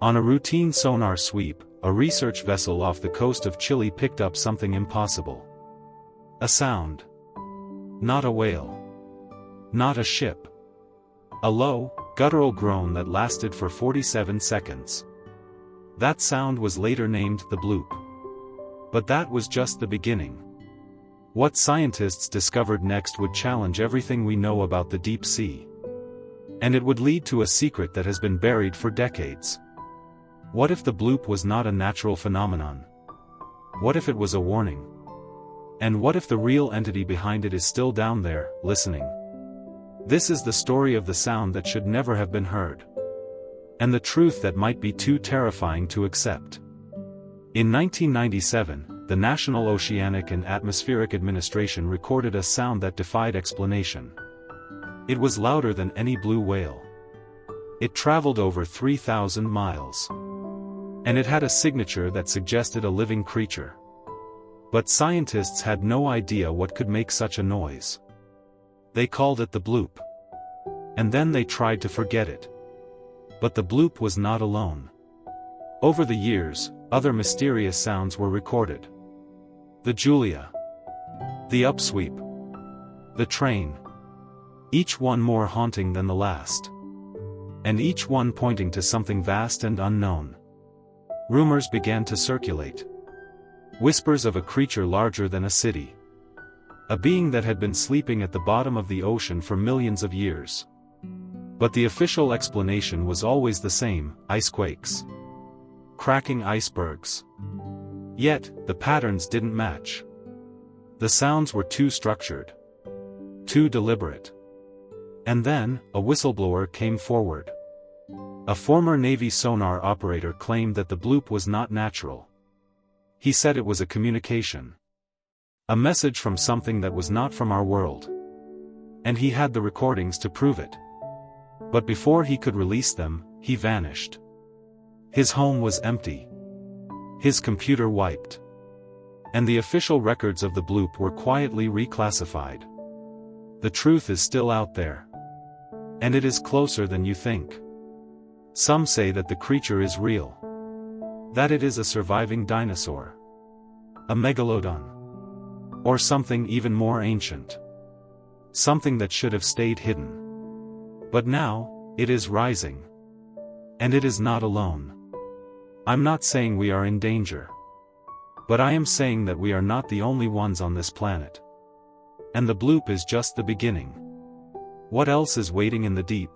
On a routine sonar sweep, a research vessel off the coast of Chile picked up something impossible. A sound. Not a whale. Not a ship. A low, guttural groan that lasted for 47 seconds. That sound was later named the bloop. But that was just the beginning. What scientists discovered next would challenge everything we know about the deep sea. And it would lead to a secret that has been buried for decades. What if the bloop was not a natural phenomenon? What if it was a warning? And what if the real entity behind it is still down there, listening? This is the story of the sound that should never have been heard. And the truth that might be too terrifying to accept. In 1997, the National Oceanic and Atmospheric Administration recorded a sound that defied explanation. It was louder than any blue whale. It traveled over 3,000 miles. And it had a signature that suggested a living creature. But scientists had no idea what could make such a noise. They called it the bloop. And then they tried to forget it. But the bloop was not alone. Over the years, other mysterious sounds were recorded. The Julia. The upsweep. The train. Each one more haunting than the last. And each one pointing to something vast and unknown. Rumors began to circulate. Whispers of a creature larger than a city. A being that had been sleeping at the bottom of the ocean for millions of years. But the official explanation was always the same: icequakes. Cracking icebergs. Yet, the patterns didn't match. The sounds were too structured. Too deliberate. And then, a whistleblower came forward. A former Navy sonar operator claimed that the bloop was not natural. He said it was a communication. A message from something that was not from our world. And he had the recordings to prove it. But before he could release them, he vanished. His home was empty. His computer wiped. And the official records of the bloop were quietly reclassified. The truth is still out there. And it is closer than you think. Some say that the creature is real. That it is a surviving dinosaur. A megalodon. Or something even more ancient. Something that should have stayed hidden. But now, it is rising. And it is not alone. I'm not saying we are in danger. But I am saying that we are not the only ones on this planet. And the bloop is just the beginning. What else is waiting in the deep?